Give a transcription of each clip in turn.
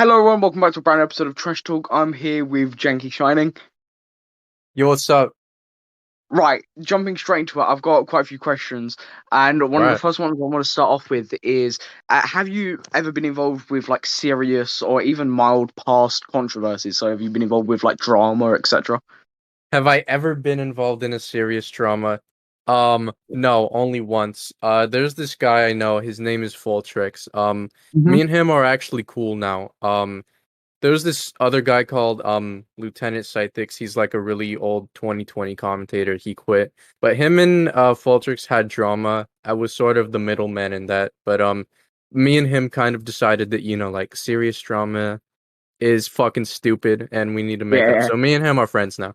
Hello everyone, welcome back to a brand new episode of Trash Talk. I'm here with JankyShining. Yo, what's up? Right, jumping straight into it, I've got quite a few questions, and one of the Right. first ones I want to start off with is, have you ever been involved with like serious or even mild past controversies? So have you been involved with like drama, etc.? Have I ever been involved in a serious drama? No, only once. There's this guy I know, his name is Fultrix. Hmm. Me and him are actually cool now. There's this other guy called Lieutenant Scythix. He's like a really old 2020 commentator. He quit. But him and Fultrix had drama. I was sort of the middleman in that. But me and him kind of decided that, like serious drama is fucking stupid and we need to make up. Yeah, So me and him are friends now.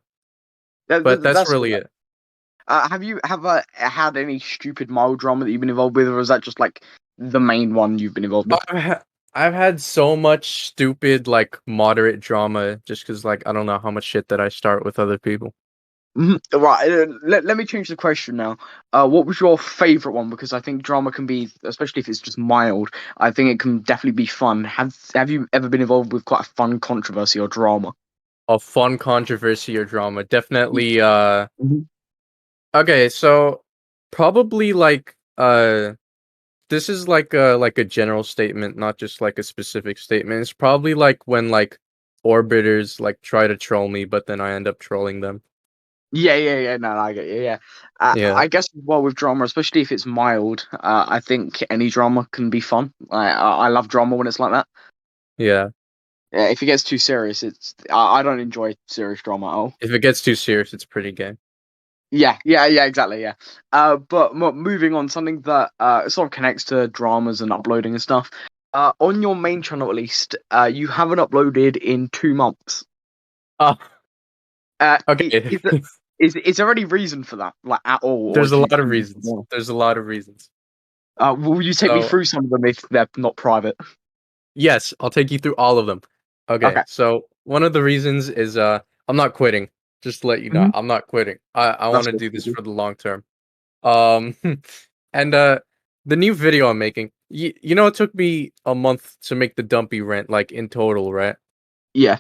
But that's that's good. really it. Have you ever had any stupid mild drama that you've been involved with, or is that just like the main one you've been involved with? I've had so much stupid, like, moderate drama just because, like, I don't know how much shit that I start with other people. Mhm. Right, let me change the question now. What was your favorite one? Because I think drama can be, especially if it's just mild, I think it can definitely be fun. Have you ever been involved with quite a fun controversy or drama? A fun controversy or drama. Definitely, Mhm. okay, so probably, like, this is like a general statement, not just, like, a specific statement. It's probably, like, when, like, orbiters, like, try to troll me, but then I end up trolling them. Yeah. No, I get you. Yeah, Yeah, I guess well with drama, especially if it's mild, I think any drama can be fun. I love drama when it's like that. yeah. Yeah, if it gets too serious, I don't enjoy serious drama at all. If it gets too serious, it's pretty gay. Yeah, exactly, yeah. But moving on, something that sort of connects to dramas and uploading and stuff. On your main channel at least, you haven't uploaded in 2 months. Oh, Is, okay. is there any reason for that, like at all, or There's a do lot of you? reasons. There's a lot of reasons. Will you take me So, through some of them if they're not private? yes, I'll take you through all of them. Okay, Okay. so one of the reasons is I'm not quitting. Just to let you know, Hmm. I'm not quitting. I want That's to good. do this for the long term. Um and the new video I'm making, it took me a month to make the Dumpy rant like in total, right? Yeah.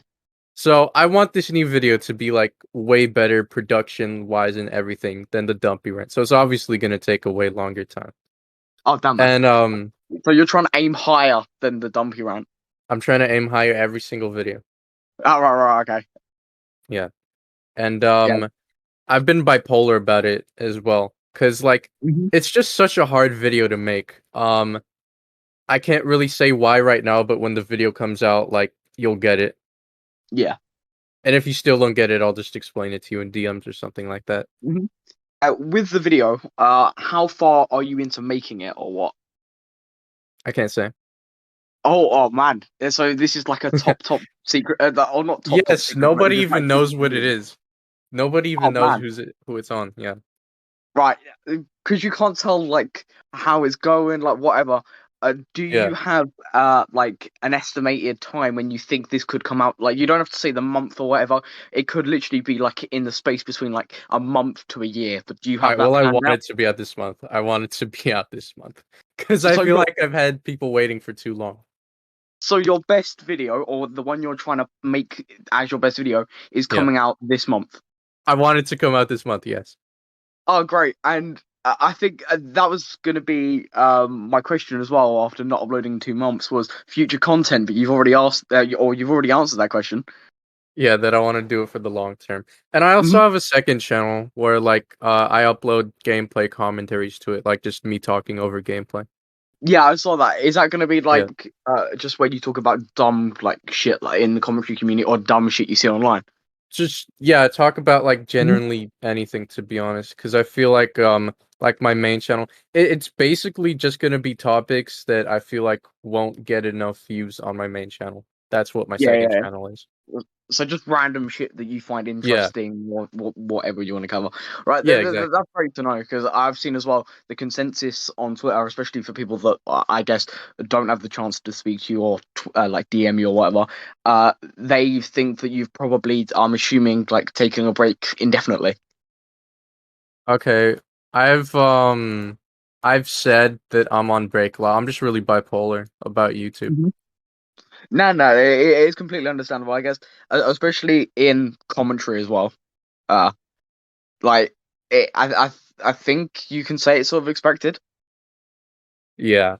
So I want this new video to be like way better production wise and everything than the Dumpy rant. So it's obviously going to take a way longer time. Oh damn that. And So you're trying to aim higher than the Dumpy round. I'm trying to aim higher every single video. Oh right, okay. Yeah. And Yeah. I've been bipolar about it as well cuz like Hmm. it's just such a hard video to make. I can't really say why right now, but when the video comes out like you'll get it. Yeah. And if you still don't get it, I'll just explain it to you in DMs or something like that. Hmm. With the video, how far are you into making it or what? I can't say. Oh man. So this is like a top secret, or not top Yes, secret, but nobody it's just like even secret knows what it video. is. Nobody Oh even knows man. who it's on. Yeah. Right. Because you can't tell like how it's going, like whatever. Do Yeah. you have like an estimated time when you think this could come out? Like you don't have to say the month or whatever. It could literally be like in the space between like a month to a year. But do you All have right. that Well, I planned want out? it to be out this month. I want it to be out this month because I So feel your like I've had people waiting for too long. so your best video or the one you're trying to make as your best video is Yeah. coming out this month. I want it to come out this month. Yes. Oh, great. And I think that was going to be my question as well after not uploading in 2 months was future content, but you've already asked or you've already answered that question. Yeah, that I want to do it for the long term. And I Mhm. also have a second channel where like I upload gameplay commentaries to it, like just me talking over gameplay. Yeah, I saw that. Is that going to be Yeah. like just when you talk about dumb like shit like in the commentary community or dumb shit you see online? Just yeah, talk about like Mhm. genuinely anything to be honest, because I feel like my main channel, it's basically just gonna be topics that I feel like won't get enough views on my main channel. That's what my Yeah, second yeah. channel is. So just random shit that you find Yeah, interesting, or whatever you want to cover. Right, yeah, exactly. that's great to know because I've seen as well the consensus on Twitter, especially for people that I guess don't have the chance to speak to you or like DM you or whatever. They think that you've probably, I'm assuming, like taking a break indefinitely. Okay, I've I've said that I'm on break law. I'm just really bipolar about YouTube. Mhm. No, it is completely understandable, I guess, especially in commentary as well. Uh, like I think you can say it's sort of expected. Yeah.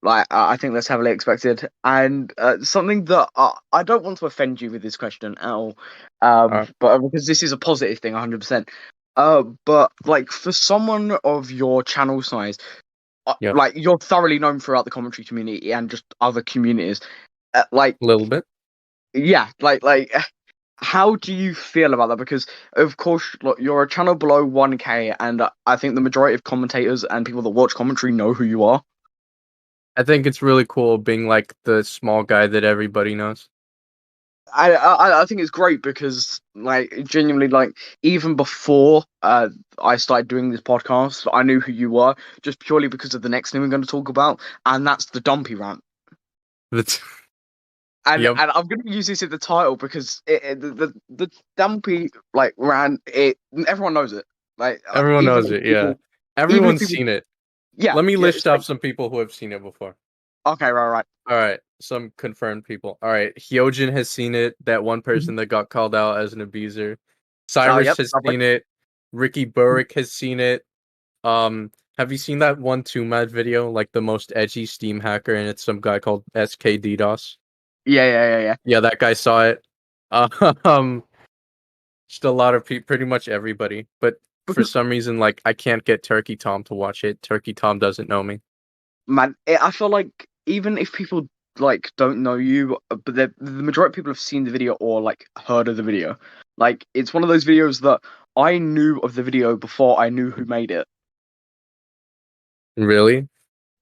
Like I think that's heavily expected, and something that I don't want to offend you with this question at all, Uh, but because this is a positive thing, 100%. But like for someone of your channel size, yeah. like you're thoroughly known throughout the commentary community and just other communities. Like A little bit. yeah, how do you feel about that? Because of course, look, you're a channel below 1K, and I think the majority of commentators and people that watch commentary know who you are. I think it's really cool being like the small guy that everybody knows. I think it's great because like genuinely like even before I started doing this podcast, I knew who you were just purely because of the next thing we're going to talk about, and that's the Dumpy rant. That's And yep. I'm going to use this in the title because the Dumpy like rant, it everyone knows it. Like Everyone knows it. Yeah. even if Everyone's people, seen it. yeah, Let me yeah, it's list like off some people who have seen it before. okay, right. All right, some confirmed people. All right, Hyojin has seen it. That one Mhm. person that got called out as an abuser. Oh, Cyrus yep, has lovely. seen it. Ricky Burrick has seen it. Have you seen that one 2Mad video, like the most edgy Steam hacker, and it's some guy called SK DDoS? Yeah. Yeah, that guy saw it. Um, just a lot of people, pretty much everybody. But for Because some reason, like I can't get Turkey Tom to watch it. Turkey Tom doesn't know me. man, I feel like even if people like don't know you, but the majority of people have seen the video or like heard of the video. Like it's one of those videos that I knew of the video before I knew who made it. Really?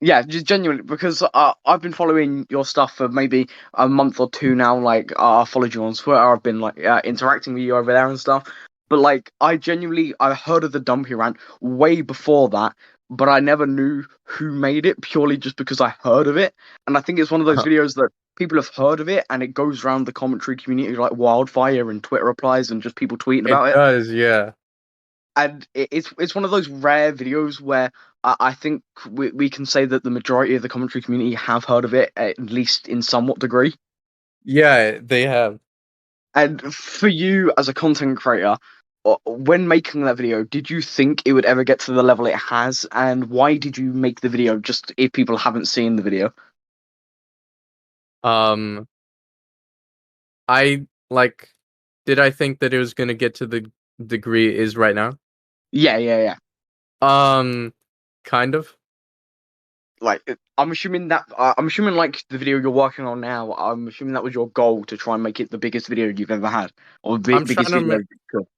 Yeah, just genuinely because I've been following your stuff for maybe a month or two now. Like I followed you on Twitter. I've been like interacting with you over there and stuff. But like I heard of the Dumpy rant way before that, but I never knew who made it purely just because I heard of it. And I think it's one of those videos that people have heard of it and it goes around the commentary community like wildfire and Twitter replies and just people tweeting It about it. does, yeah. And it's one of those rare videos where I think we can say that the majority of the commentary community have heard of it at least in somewhat degree. Yeah, they have. And for you as a content creator, when making that video, did you think it would ever get to the level it has? And why did you make the video? Just if people haven't seen the video. Um, I like. Did I think that it was gonna get to the degree it is right now? Yeah. Um, kind of. Like I'm assuming like the video you're working on now. I'm assuming that was your goal to try and make it the biggest video you've ever had, or I'm trying biggest to. video. Cool.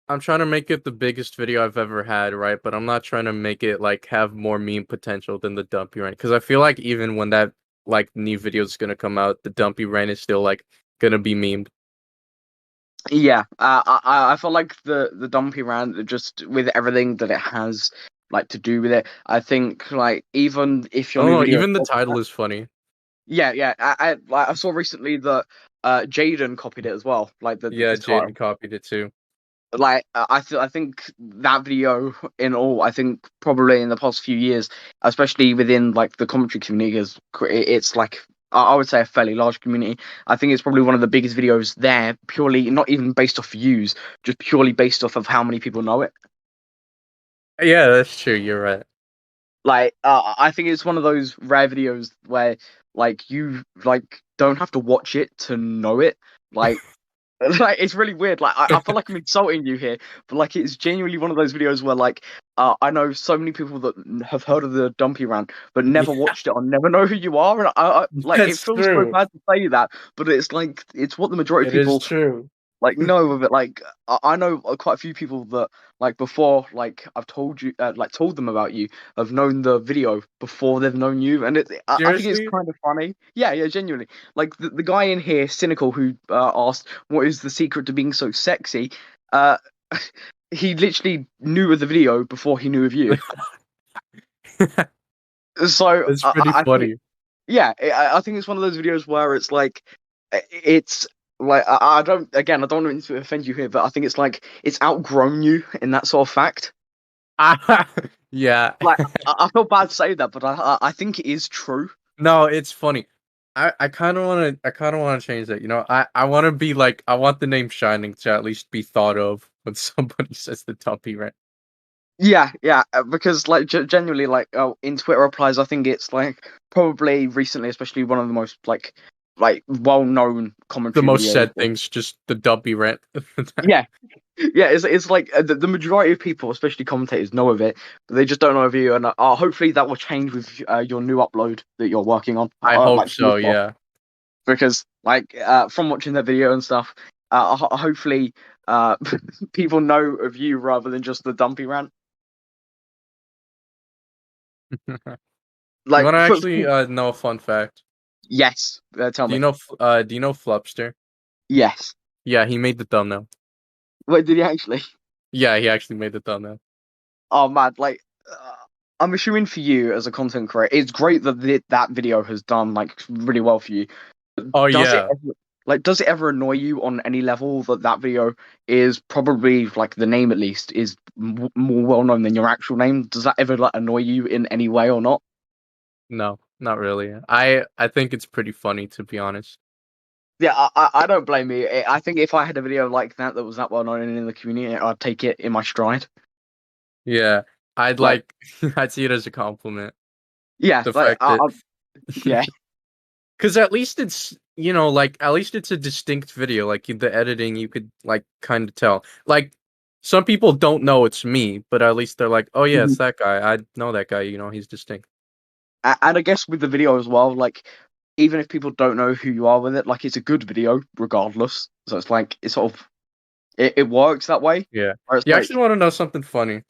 I'm trying to make it the biggest video I've ever had, right? But I'm not trying to make it like have more meme potential than the Dumpy Rant, because I feel like even when that like new video is gonna come out, the Dumpy Rant is still like gonna be memed. Yeah, I feel like the Dumpy rant just with everything that it has like to do with it. I think like even if I your don't new know. video, Even the title is funny. yeah. I saw recently that Jaden copied it as well, like Yeah, the Jaden title. copied it too. Like I think that video in all, I think probably in the past few years, especially within like the commentary community, it's like I would say a fairly large community. I think it's probably one of the biggest videos there, purely not even based off views, just purely based off of how many people know it. Yeah, that's true. You're right. Like I think it's one of those rare videos where like you like don't have to watch it to know it. Like like it's really weird. Like I feel like I'm insulting you here, but like it's genuinely one of those videos where like I know so many people that have heard of the Dumpy rant but never Yeah, watched it or never know who you are, and I like it that's feels so true. bad to say that, but it's like it's what the majority of It is people true. like know of it. Like I know quite a few people that like before like I've told you like told them about you have known the video before they've known you, and I think it's Seriously? kind of funny. Yeah, genuinely. Like the guy in here, cynical, who asked what is the secret to being so sexy. Uh, he literally knew of the video before he knew of you. So That's pretty I think funny. yeah, I think it's one of those videos where it's like it's like I don't again I don't want to offend you here, but I think it's like it's outgrown you in that sort of fact. Yeah. Like I feel bad to say that, but I think it is true. No, it's funny. I kind of want to change that. You know, I want to be like I want the name Shining to at least be thought of when somebody says the Dumpy Rant. Yeah, yeah, because like genuinely, like in Twitter replies, I think it's like probably recently, especially one of the most like well-known The commentary most videos. said things, just the Dumpy Rant. Yeah, yeah, it's like the majority of people, especially commentators, know of it, but they just don't know of you. And hopefully that will change with your new upload that you're working on, I hope like so. Yeah. because like from watching that video and stuff, hopefully people know of you rather than just the Dumpy Rant. You Like want to actually know a fun fact? yes, tell me. Do you know Flupster? Yes. Yeah, he made the thumbnail. Wait, did he actually? Yeah, he actually made the thumbnail. Oh man, like I'm assuming for you as a content creator, it's great that that video has done like really well for you. Oh Does it yeah. ever, does it ever annoy you on any level that that video is probably like the name at least is more well known than your actual name? Does that ever like annoy you in any way or not? No, not really. I think it's pretty funny to be honest. Yeah, I don't blame you. I think if I had a video like that that was that well known in the community, I'd take it in my stride. Yeah, I'd Like, like I'd see it as a compliment. yeah, The fact that yeah. because at least it's you know like at least it's a distinct video. Like the editing, you could like kind of tell. Like some people don't know it's me, but at least they're like, oh yeah, it's that guy. I know that guy. You know, he's distinct. And I guess with the video as well, like even if people don't know who you are with it, like it's a good video regardless. So it's like it's sort of it works that way. Yeah. Where it's You like actually want to know something funny?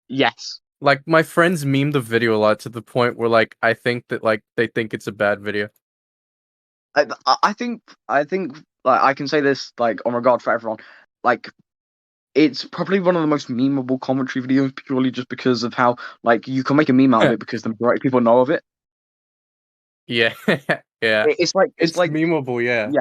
yes, Like my friends meme the video a lot to the point where like I think that like they think it's a bad video. I think like I can say this like on regard for everyone, like it's probably one of the most memeable commentary videos purely just because of how like you can make a meme out of it because the majority of people know of it. Yeah. Yeah. It's like It's memeable, yeah. yeah,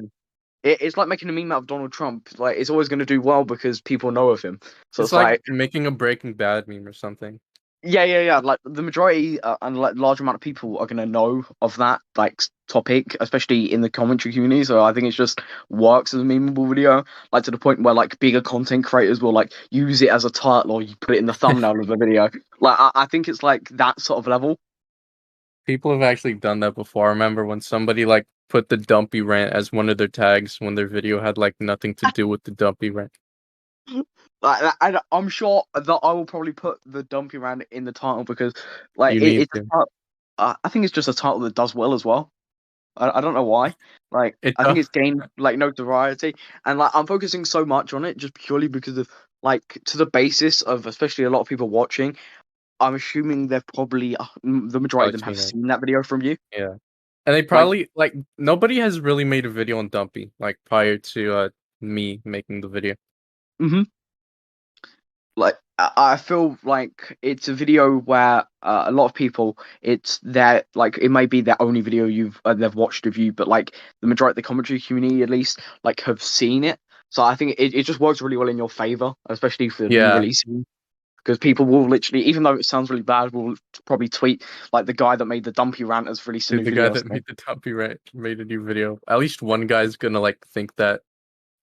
it's like making a meme out of Donald Trump. Like it's always going to do well because people know of him. So It's it's like like making a Breaking Bad meme or something. yeah, yeah, yeah. Like the majority and like large amount of people are gonna know of that like topic, especially in the commentary community. So I think it's just works as a memeable video, like to the point where like bigger content creators will like use it as a title or you put it in the thumbnail of the video. Like I think it's like that sort of level. People have actually done that before. I remember when somebody like put the Dumpy Rant as one of their tags when their video had like nothing to do with the Dumpy Rant. Like I'm sure that I will probably put the Dumpy Round in the title because like You need it's a to. title, I think it's just a title that does well as well. I don't know why. Like, It I think does. it's gained like notoriety, and like I'm focusing so much on it just purely because of like to the basis of especially a lot of people watching. I'm assuming they've probably the majority of Probably them have seen it. seen that video from you. Yeah. And they Like, probably like nobody has really made a video on Dumpy like prior to me making the video. hmm like I feel like it's a video where a lot of people it's their like it may be their only video they've watched of you, but like the majority of the commentary community at least like have seen it. So I think it just works really well in your favor, especially for new Yeah. releases. Because people will literally, even though it sounds really bad, will probably tweet like the guy that made the Dumpy Rant has released a Dude, new the guy video. Or that something. made the Dumpy Rant made a new video. At least one guy's gonna like think that.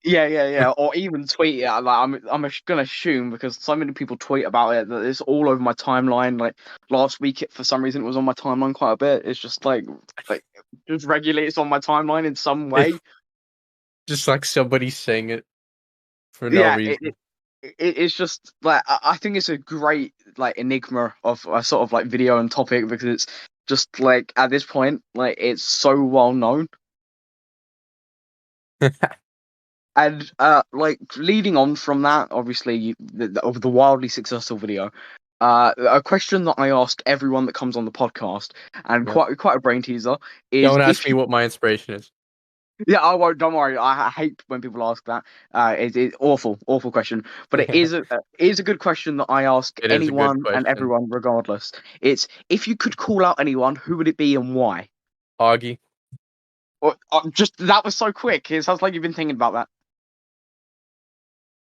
Yeah, yeah, yeah. Or even tweet it. Like gonna assume because so many people tweet about it that it's all over my timeline. Like last week, for some reason, it was on my timeline quite a bit. It's just like just regularly, it's on my timeline in some way. Just like somebody saying it for no Yeah, reason. it's just like I think it's a great like enigma of a sort of like video and topic because it's just like at this point like it's so well known. And like leading on from that, obviously of the wildly successful video, a question that I ask everyone that comes on the podcast, and Yep. quite a brain teaser, is Don't ask if me you what my inspiration is. yeah I won't don't worry I hate when people ask that it's awful question, but it is a good question that I ask It is a good anyone and question. everyone regardless. It's if you could call out anyone, who would it be and why? Augie, Or just that was so quick. It sounds like you've been thinking about that.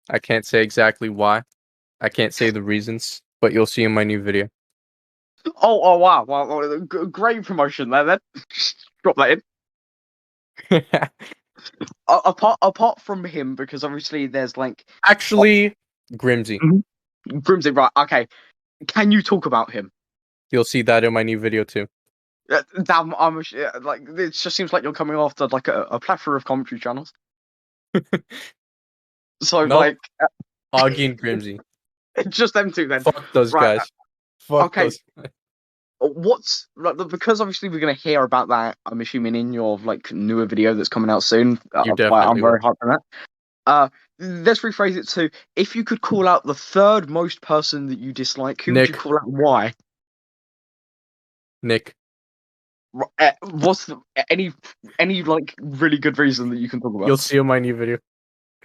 I can't say exactly why. I can't say the reasons, but you'll see in my new video. Oh, wow, great promotion there then. Drop that in. Apart from him, because obviously there's like Actually, Grimsy. Mhm. Grimsy, right? Okay, can you talk about him? You'll see that in my new video too. Damn, like it just seems like you're coming after like a plethora of commentary channels. So Nope, like, Augie and Grimsy. it's just them two then, Fuck those right? guys. Fuck Okay, those. what's like, because obviously we're gonna hear about that. I'm assuming in your like newer video that's coming out soon. You Like, I'm definitely very will. hyped for that. Let's rephrase it to, if you could call out the third most person that you dislike, who would you Nick. call out and why? Nick. What's any like really good reason that you can talk about? You'll see in my new video.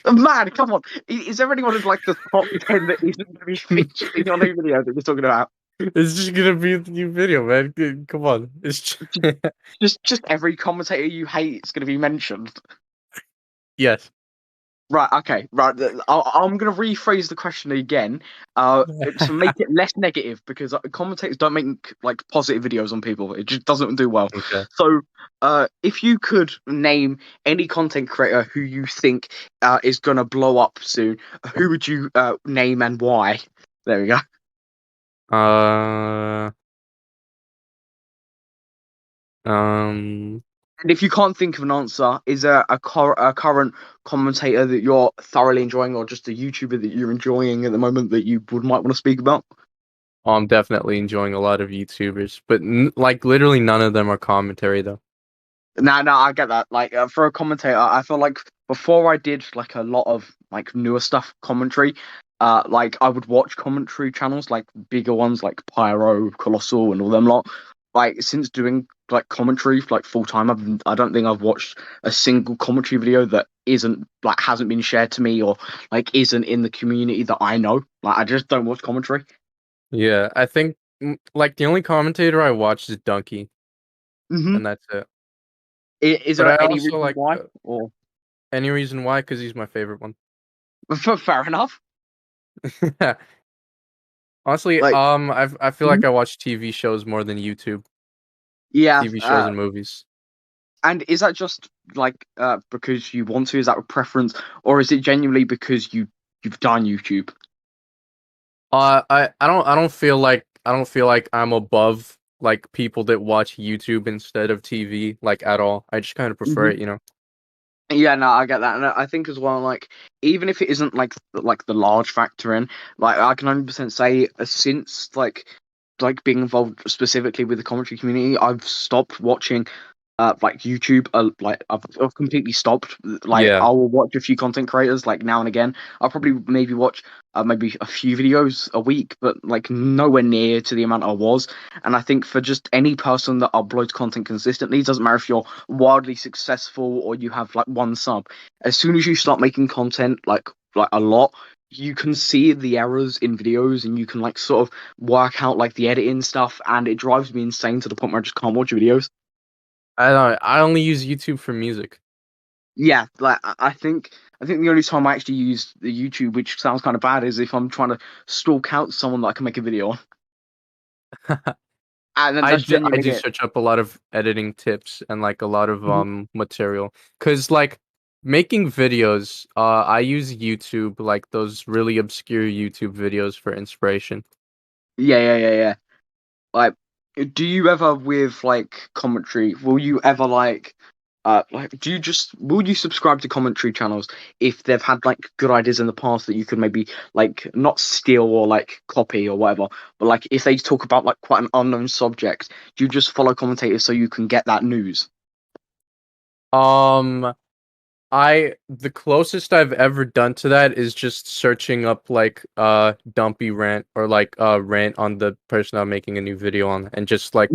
Man, come on. Is there anyone in like the top 10 that isn't going to be featured in your new video that you're talking about? It's just gonna be the new video, man. Come on. Just every commentator you hate is going to be mentioned. Yes. Right, okay, right. I'm going to rephrase the question again, to make it less negative, because commentators don't make like positive videos on people. It just doesn't do well. Okay. So, if you could name any content creator who you think is going to blow up soon, who would you name and why? There we go. Uh. Um. And if you can't think of an answer, is there a current commentator that you're thoroughly enjoying, or just a YouTuber that you're enjoying at the moment that you might want to speak about? I'm definitely enjoying a lot of YouTubers, but like literally none of them are commentary though. No, I get that. Like, for a commentator, I feel like before I did like a lot of like newer stuff commentary, like I would watch commentary channels like bigger ones like Pyro, Colossal, and all them lot. Like, since doing like commentary like full time, I don't think I've watched a single commentary video that isn't like hasn't been shared to me, or like isn't in the community that I know. Like, I just don't watch commentary. Yeah, I think like the only commentator I watch is Dumpy, Hmm. and that's it. Is But I there any also reason like why? Or any reason why? Because he's my favorite one. fair enough. Honestly, Like, I feel mhm. like I watch TV shows more than YouTube, Yeah. TV shows and movies. And is that just like because you want to? Is that a preference, or is it genuinely because you've done YouTube? I don't feel like I'm above like people that watch YouTube instead of TV like at all. I just kind of prefer Hmm. it, you know. Yeah, no, I get that, and I think as well, like even if it isn't like the large factor in, like I can 100% say since like being involved specifically with the commentary community, I've stopped watching like YouTube. Like I've completely stopped. Like, Yeah. I will watch a few content creators like now and again. I'll probably maybe watch maybe a few videos a week, but like nowhere near to the amount I was. And I think for just any person that uploads content consistently, it doesn't matter if you're wildly successful or you have like one sub. As soon as you start making content like a lot, you can see the errors in videos, and you can like sort of work out like the editing stuff, and it drives me insane to the point where I just can't watch videos. I don't I only use YouTube for music. Yeah, like I think the only time I actually use the YouTube, which sounds kind of bad, is if I'm trying to stalk out someone that I can make a video on, and then that's I genuinely do it. search up a lot of editing tips and like a lot of Mhm. material cuz like making videos I use YouTube like those really obscure YouTube videos for inspiration. Yeah. Like, do you ever with like commentary? Will you ever like do you just will you subscribe to commentary channels if they've had like good ideas in the past that you could maybe like not steal or like copy or whatever, but like if they talk about like quite an unknown subject, do you just follow commentators so you can get that news? Um I the closest I've ever done to that is just searching up like Dumpy rant or like rant on the person I'm making a new video on and just like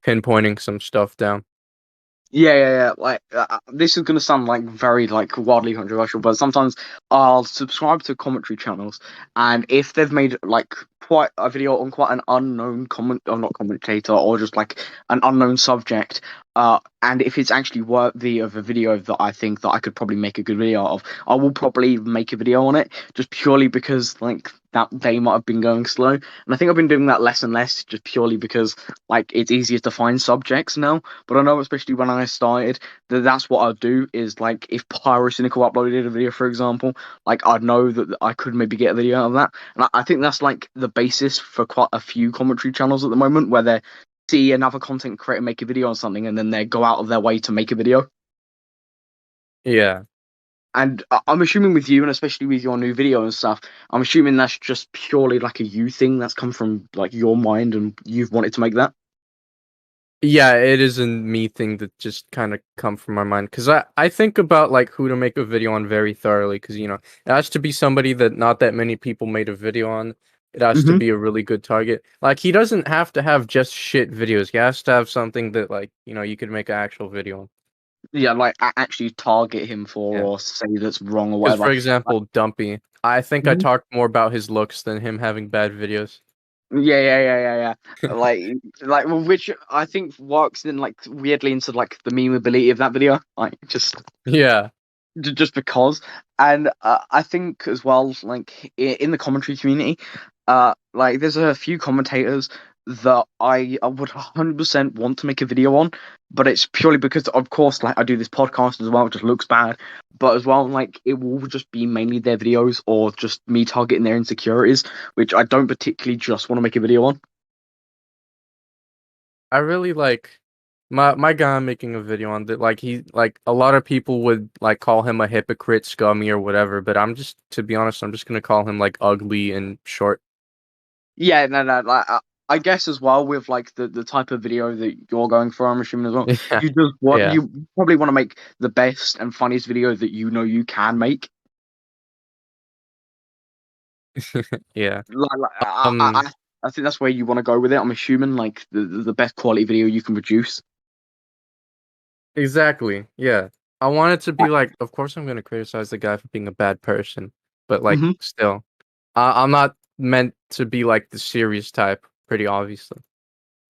pinpointing some stuff down. Yeah. Like, this is gonna sound like very like wildly controversial, but sometimes I'll subscribe to commentary channels, and if they've made like quite a video on quite an unknown comment, or not commentator, or just like an unknown subject, and if it's actually worthy of a video that I think that I could probably make a good video of, I will probably make a video on it, just purely because like that they might have been going slow. And I think I've been doing that less and less just purely because like it's easier to find subjects now. But I know especially when I started that's what I'd do is like if Pyrocynical uploaded a video, for example, like I'd know that I could maybe get a video out of that. And I think that's like the basis for quite a few commentary channels at the moment where they see another content creator make a video on something and then they go out of their way to make a video. Yeah. And I'm assuming with you, and especially with your new video and stuff, I'm assuming that's just purely like a you thing that's come from like your mind and you've wanted to make that. Yeah, it is a me thing that just kind of come from my mind because I think about like who to make a video on very thoroughly because it has to be somebody that not that many people made a video on. It has to Hmm. be a really good target. Like he doesn't have to have just shit videos. He has to have something that like you could make an actual video on. Yeah, like actually target him for Yeah. or say that's wrong or Because whatever. for Like, example, Dumpy, I think I mhm. talked more about his looks than him having bad videos. Yeah. Like well, which I think works in like weirdly into like the memeability of that video. Like Yeah. just because. And I think as well, like in the commentary community, like there's a few commentators that I would 100% want to make a video on, but it's purely because, of course, like I do this podcast as well, it just looks bad, but as well, like it will just be mainly their videos or just me targeting their insecurities, which I don't particularly just want to make a video on. I really like my guy I'm making a video on that like he like a lot of people would like call him a hypocrite, scummy or whatever, but I'm just to be honest, I'm just gonna call him like ugly and short. Yeah, no. Like, I guess as well with like the type of video that you're going for, I'm assuming as well. Yeah. You just want Yeah. you probably want to make the best and funniest video that you know you can make. Yeah. Like Um I think that's where you want to go with it. I'm assuming like the best quality video you can produce. exactly. Yeah. I want it to be Like, like of course I'm gonna criticize the guy for being a bad person, but like mhm. still. I'm not meant to be like the serious type, pretty obviously.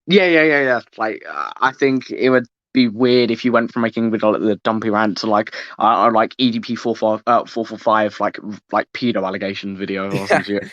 Yeah. Like I think it would be weird if you went from making with like, the Dumpy Rant to like EDP 445 like pedo allegation video or some shit.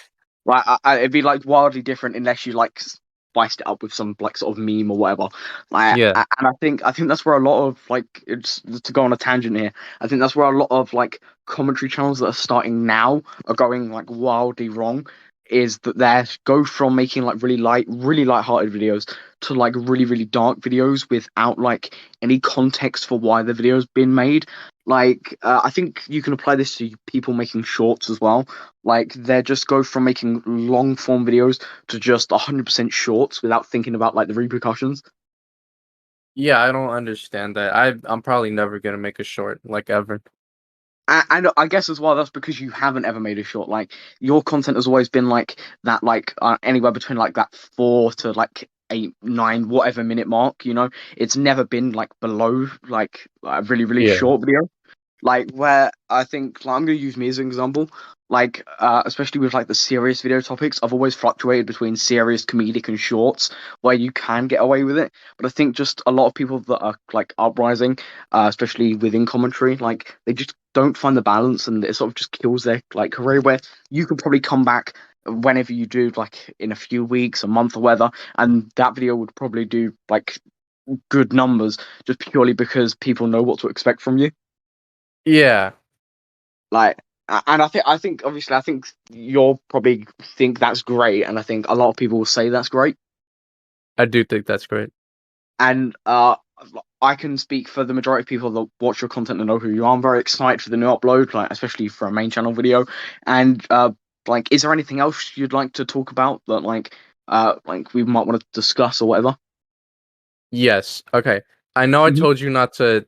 Like it'd be like wildly different unless you like spiced it up with some like sort of meme or whatever. Like, Yeah. and I think that's where a lot of like it's to go on a tangent here. I think that's where a lot of like commentary channels that are starting now are going like wildly wrong. Is that they go from making like really light-hearted videos to like really dark videos without like any context for why the video's been made. Like, I think you can apply this to people making shorts as well. Like they just go from making long form videos to just 100% shorts without thinking about like the repercussions. Yeah, I don't understand that. I'm probably never gonna make a short like ever. And I guess as well that's because you haven't ever made a short. Like your content has always been like that, like anywhere between like that 4 to like 8, 9, whatever minute mark. It's never been like below like a really Yeah. short video. Like where I think like, I'm gonna use me as an example. Like especially with like the serious video topics, I've always fluctuated between serious, comedic, and shorts where you can get away with it. But I think just a lot of people that are like uprising, especially within commentary, like they just don't find the balance, and it sort of just kills their like career. Where you could probably come back whenever you do, like in a few weeks, a month, or whether, and that video would probably do like good numbers just purely because people know what to expect from you. Yeah, Like, and I think obviously I think you'll probably think that's great, and I think a lot of people will say that's great. I do think that's great. And I can speak for the majority of people that watch your content and know who you are. I'm very excited for the new upload, like especially for a main channel video. And like, is there anything else you'd like to talk about that like we might want to discuss or whatever? Yes. Okay. I know I Hmm. told you not to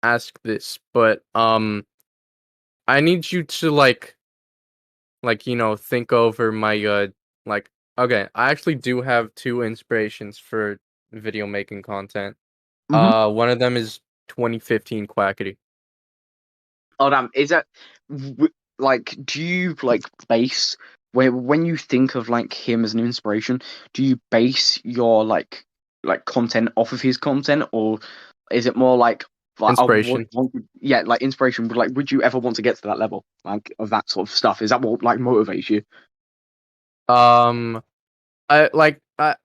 ask this, but I need you to think over my like okay, I actually do have two inspirations for video making content. Hmm. One of them is 2015 Quackity. Oh damn! Is that like? Do you like base when you think of like him as an inspiration? Do you base your like content off of his content, or is it more like I would Inspiration. want, yeah, like inspiration? But like, would you ever want to get to that level, like of that sort of stuff? Is that what like motivates you? Um, I like I.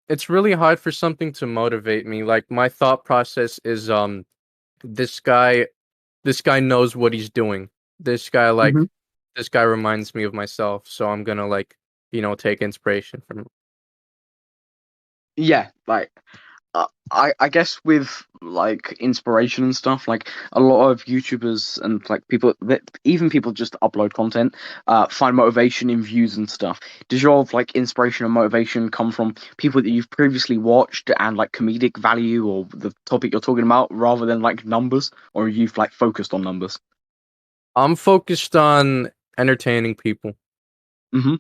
It's really hard for something to motivate me. Like my thought process is this guy this guy knows what he's doing. This guy Hmm. like this guy reminds me of myself, so I'm gonna like take inspiration from him. Yeah, like I guess with like inspiration and stuff, like a lot of YouTubers and like people that even people just upload content, find motivation in views and stuff. Does your like inspiration and motivation come from people that you've previously watched and like comedic value or the topic you're talking about rather than like numbers, or you've like focused on numbers? I'm focused on entertaining people. Mm-hmm.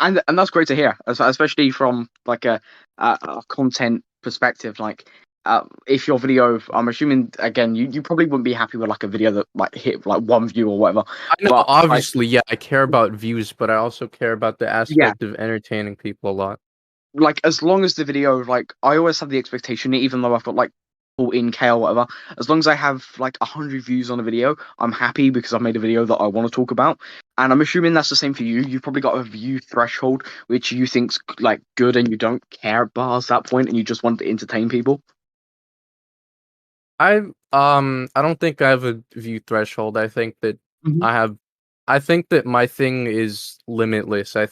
And that's great to hear, especially from like a content perspective. Like, if your video, I'm assuming again, you probably wouldn't be happy with like a video that like hit like one view or whatever. I know, But like, obviously, yeah, I care about views, but I also care about the yeah, aspect of entertaining people a lot. like as long as the video, like I always have the expectation, even though I've got like 14K or whatever, as long as I have like 100 views on a video, I'm happy because I've made a video that I want to talk about. And I'm assuming that's the same for you. You've probably got a view threshold which you think's like good, and you don't care past that point, and you just want to entertain people. I I don't think I have a view threshold. Mhm. I have I think that my thing is limitless. I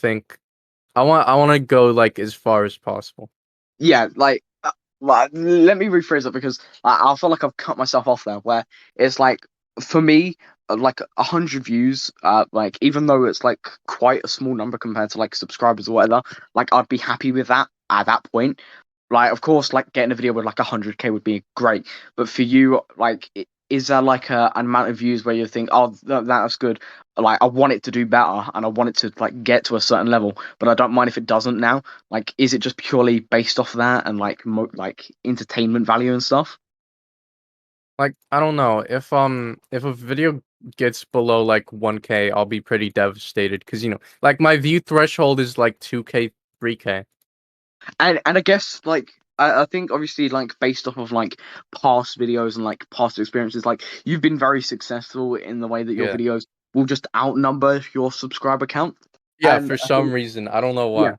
want to go like as far as possible. Yeah, like, let me rephrase it because I feel like I've cut myself off there. Where it's like for me, like 100 views, like even though it's like quite a small number compared to like subscribers or whatever, like I'd be happy with that at that point. Like, of course, like getting a video with like 100K would be great, but for you, like, is there like an amount of views where you think, oh, that's good? Like, I want it to do better, and I want it to like get to a certain level, but I don't mind if it doesn't now. Like, is it just purely based off that and like like entertainment value and stuff? Like I don't know if a video gets below like 1K, I'll be pretty devastated because like my view threshold is like 2K, 3K. And I guess like I think obviously like based off of like past videos and like past experiences, like you've been very successful in the way that your Yeah. videos will just outnumber your subscriber count. Yeah, And for I think some reason, I don't know yeah, why.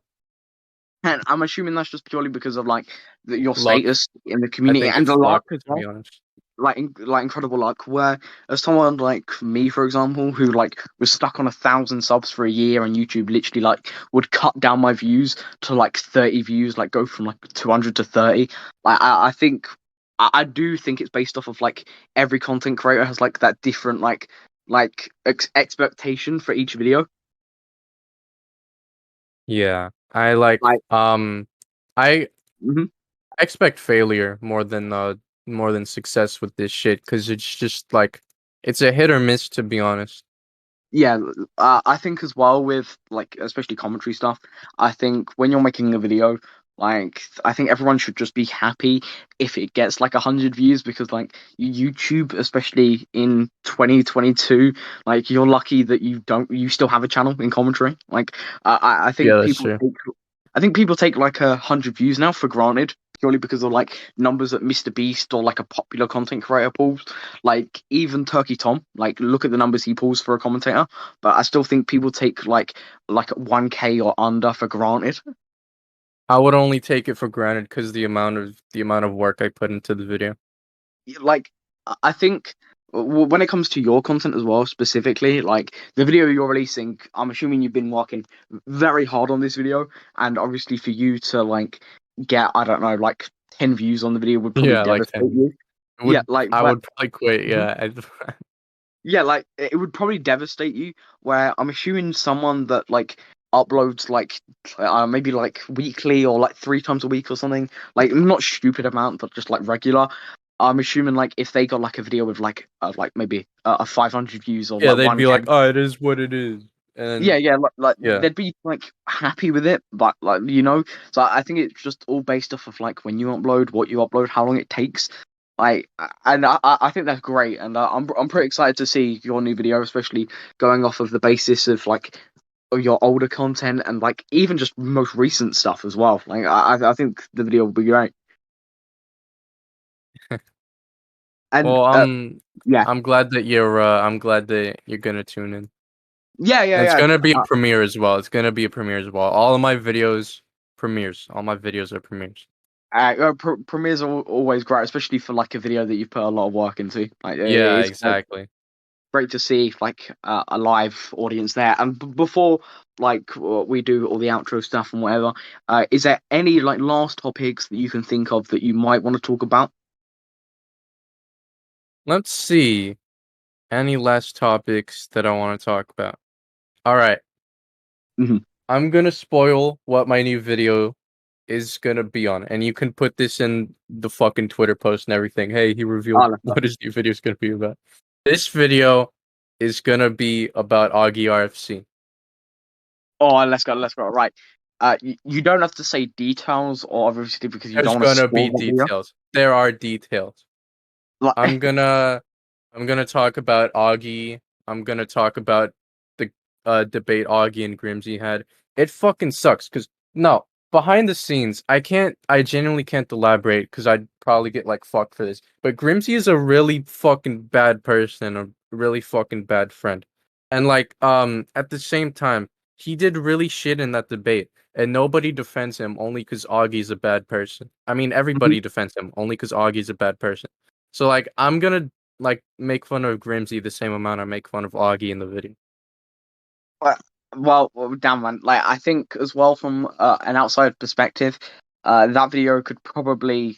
and I'm assuming that's just purely because of like your Luck. status in the I community think and the it's luck luck, as to be well. honest. Like like incredible luck. Where as someone like me, for example, who like was stuck on 1,000 subs for a year, and YouTube literally like would cut down my views to like 30 views, like go from like 200 to 30. Like I think I do think it's based off of like every content creator has like that different like expectation for each video. Yeah. I like Like. I Mhm. expect failure more than success with this shit because it's just like it's a hit or miss, to be honest. Yeah, I think as well with like especially commentary stuff. I think when you're making a video, like I think everyone should just be happy if it gets like 100 views because like YouTube, especially in 2022, like you're lucky that you still have a channel in commentary. Like I Yeah, think that's true. people take like 100 views now for granted purely because of like numbers that Mr. Beast or like a popular content creator pulls. Like even Turkey Tom, like look at the numbers he pulls for a commentator. But I still think people take like 1K or under for granted. I would only take it for granted because the amount of work I put into the video. Like I think when it comes to your content as well, specifically, like the video you're releasing, I'm assuming you've been working very hard on this video, and obviously for you to like get, I don't know, like 10 views on the video would probably Yeah, like devastate 10. you. Yeah, like I but would probably quit. Mhm. Yeah. Yeah, like it would probably devastate you. Where I'm assuming someone that like uploads like maybe like weekly or like 3 times a week or something, like not stupid amount, but just like regular. I'm assuming like if they got like a video with like maybe a 500 views or Yeah, like they'd be 1K. like, "Oh, it is what it is." Yeah, And yeah, like yeah. they'd be like happy with it, but like so I think it's just all based off of like when you upload, what you upload, how long it takes. Like, and I think that's great, and I'm pretty excited to see your new video, especially going off of the basis of like of your older content and like even just most recent stuff as well. Like, I think the video will be great. And Well, yeah, I'm glad that you're gonna tune in. Yeah, yeah, And it's yeah. gonna be a premiere as well. It's gonna be a premiere as well. All of my videos premieres. All my videos are premieres. Premieres are always great, especially for like a video that you've put a lot of work into. Like Yeah, it's exactly. great to see like a live audience there. And before like we do all the outro stuff and whatever, is there any like last topics that you can think of that you might want to talk about? Let's see. Any last topics that I want to talk about? All right. Hmm. I'm gonna spoil what my new video is gonna be on, and you can put this in the fucking Twitter post and everything. Hey, he revealed Oh, what his new video is gonna be about. This video is gonna be about Augie RFC. let's go, let's go. Right. You don't have to say details, or obviously because you don't There's want to gonna spoil be the video. details. There are details. Like, I'm gonna I'm gonna talk about Augie. I'm gonna talk about the debate Augie and Grimsey had. It fucking sucks because no, behind the scenes, I genuinely can't elaborate because I'd probably get like fucked for this. But Grimsey is a really fucking bad person, a really fucking bad friend. And like at the same time, he did really shit in that debate. And nobody defends him only because Augie's a bad person. I mean, mhm. everybody defends him only because Augie's a bad person. So like I'm gonna like make fun of Grimsey the same amount I make fun of Augie in the video. Well, damn man. Like, I think as well from an outside perspective, that video could probably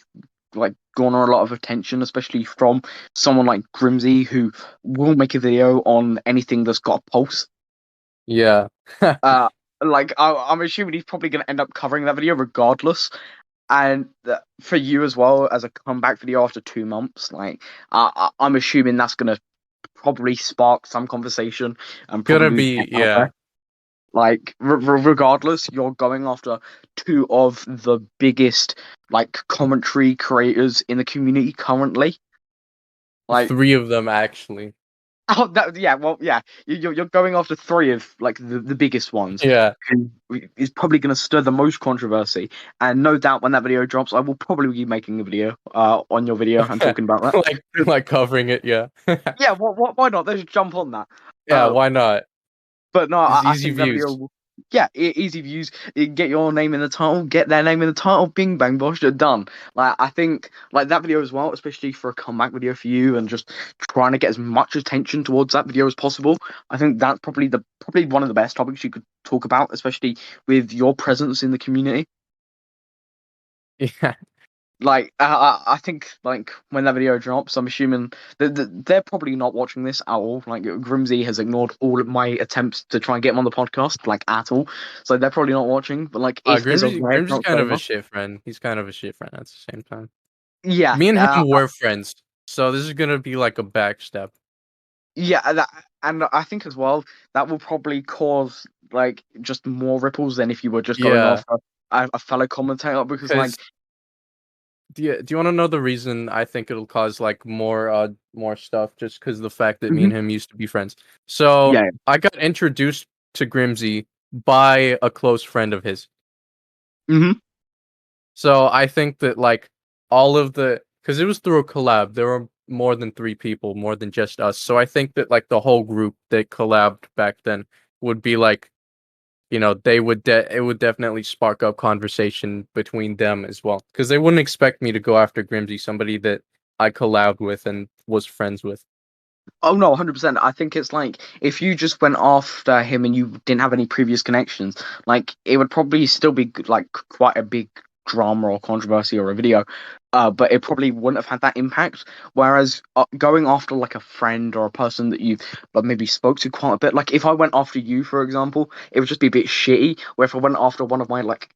like garner a lot of attention, especially from someone like Grimsey, who will make a video on anything that's got a pulse. Yeah. Uh, I'm assuming he's probably going to end up covering that video regardless. And for you as well as a comeback video after 2 months, like I'm assuming that's going to probably spark some conversation and Gonna probably get be out there. yeah. Like, regardless, you're going after two of the biggest like commentary creators in the community currently. Like, Three of them actually. oh, yeah, well, yeah, you're going after three of like the biggest ones, Yeah. who is probably going to stir the most controversy. And no doubt, when that video drops, I will probably be making a video on your video and talking about that. Like covering it, yeah. Yeah, why not? Let's jump on that. Yeah, Uh, why not? But no, It's I easy think that views. video, yeah, easy views. You get your name in the title, get their name in the title, bing bang bosh, you're done. Like, I think like that video as well, especially for a comeback video for you, and just trying to get as much attention towards that video as possible. I think that's probably one of the best topics you could talk about, especially with your presence in the community. Yeah. Like, I think like when that video drops, I'm assuming that they're probably not watching this at all. Like, Grimsey has ignored all of my attempts to try and get him on the podcast, like, at all. So they're probably not watching. But like, if there's a rare Grimsey's kind of a crossover, shit friend. He's kind of a shit friend at the same time. yeah, Me and him were friends. So this is gonna be like a backstep. yeah, and I think as well that will probably cause like just more ripples than if you were just going Yeah. off a fellow commentator, because like, Because do you want to know the reason I think it'll cause like more stuff just because the fact that me mhm, and him used to be friends. So yeah, I got introduced to Grimsey by a close friend of his. hmm, So I think that like all of the because it was through a collab, there were more than three people, more than just us. So I think that like the whole group that collabed back then would be like it would definitely spark up conversation between them as well because they wouldn't expect me to go after Grimsey, somebody that I collabed with and was friends with. oh no, 100%. I think it's like if you just went after him and you didn't have any previous connections, like it would probably still be like quite a big drama or controversy or a video, but it probably wouldn't have had that impact. Whereas going after like a friend or a person that you like, maybe spoke to quite a bit, like if I went after you, for example, it would just be a bit shitty. Where if I went after one of my like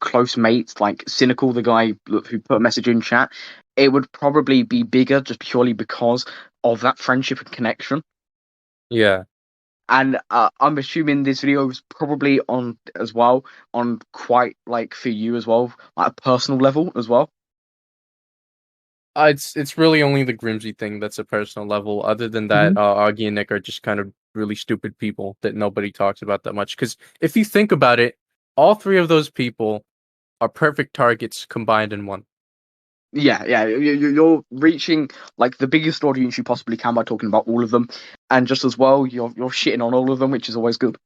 close mates, like Cynical, the guy who put a message in chat, it would probably be bigger just purely because of that friendship and connection. Yeah, And I'm assuming this video is probably on as well, on quite like for you as well, like a personal level as well. it's really only the Grimsey thing that's a personal level. Other than that, Hmm. Augie and Nick are just kind of really stupid people that nobody talks about that much. Because if you think about it, all three of those people are perfect targets combined in one. Yeah. You're reaching like the biggest audience you possibly can by talking about all of them, and just as well, you're shitting on all of them, which is always good.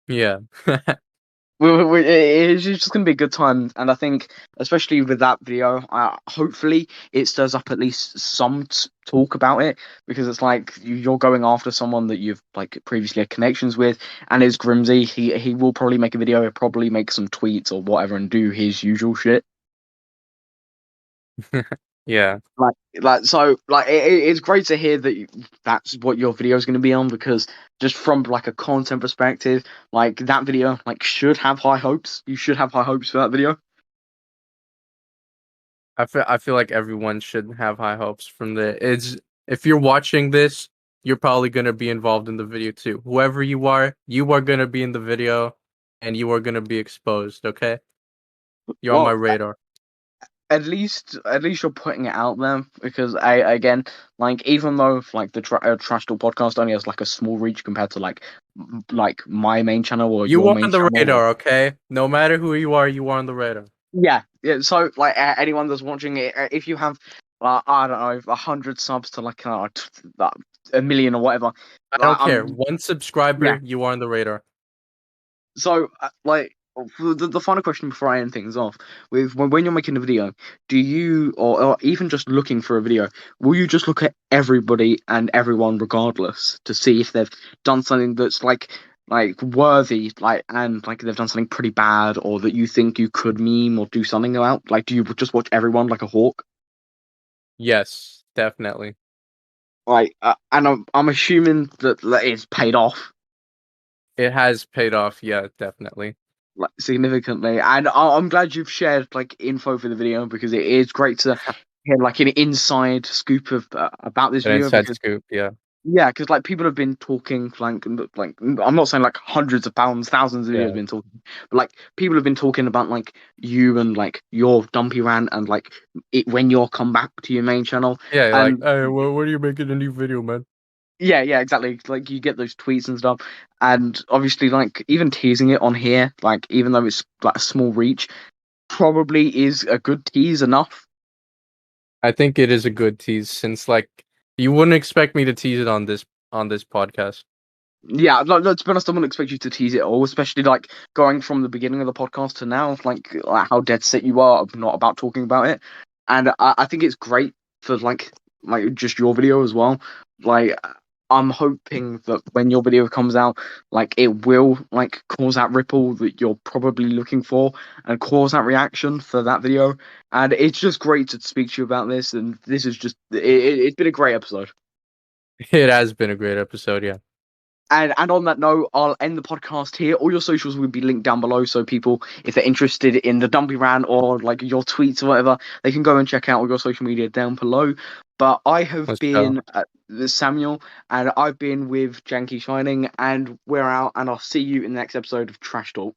Yeah. It's just gonna be a good time, and I think, especially with that video, hopefully it stirs up at least some talk about it, because it's like you're going after someone that you've like previously had connections with, and it's Grimsy. He will probably make a video, he'll probably make some tweets or whatever, and do his usual shit. Yeah. It's great to hear that that's what your video is going to be on, because just from like a content perspective, like that video like should have high hopes. You should have high hopes for that video. I feel like everyone should have high hopes from the it's if you're watching this, you're probably gonna be involved in the video too. Whoever you are gonna be in the video and you are gonna be exposed, okay? You're on my Well, radar. at least you're putting it out there, because I again, like, even though like the Trash Talk podcast only has like a small reach compared to like my main channel or You your are main on the channel. radar, okay? No matter who you are on the radar. Yeah. So like anyone that's watching it, if you have, I don't know, 100 subs to like a million or whatever, I like don't care. I'm One subscriber, yeah. you are on the radar. So like the final question before I end things off with, when you're making a video, do you, or even just looking for a video, will you just look at everybody and everyone regardless to see if they've done something that's like worthy, like, and like they've done something pretty bad, or that you think you could meme or do something about? Like, do you just watch everyone like a hawk? Yes, definitely. Like, and I'm assuming that it's paid off It has paid off, yeah, definitely. like significantly, and I'm glad you've shared like info for the video, because it is great to hear like an inside scoop of about this An video, inside because scoop, yeah. yeah, because like people have been talking, like I'm not saying like hundreds of pounds, thousands of videos have Yeah. been talking, but like people have been talking about like you and like your Dumpy Rant, and like when you'll come back to your main channel, Yeah, like, and hey, well, what are you making a new video, man? yeah, exactly. Like you get those tweets and stuff, and obviously like even teasing it on here, like even though it's like a small reach, probably is a good tease enough. I think it is a good tease since like you wouldn't expect me to tease it on this podcast. Yeah, no, to be honest, I wouldn't expect you to tease it all, especially like going from the beginning of the podcast to now, like how dead set you are of not about talking about it. And I think it's great for like just your video as well. Like, I'm hoping that when your video comes out, like it will like cause that ripple that you're probably looking for, and cause that reaction for that video. And it's just great to speak to you about this, and this is just it's been a great episode. It has been a great episode, yeah. And on that note, I'll end the podcast here. All your socials will be linked down below, so people, if they're interested in the Dumpy Rant or like your tweets or whatever, they can go and check out all your social media down below. But I have Let's go. been Samuel, and I've been with JankyShining, and we're out, and I'll see you in the next episode of Trash Talk.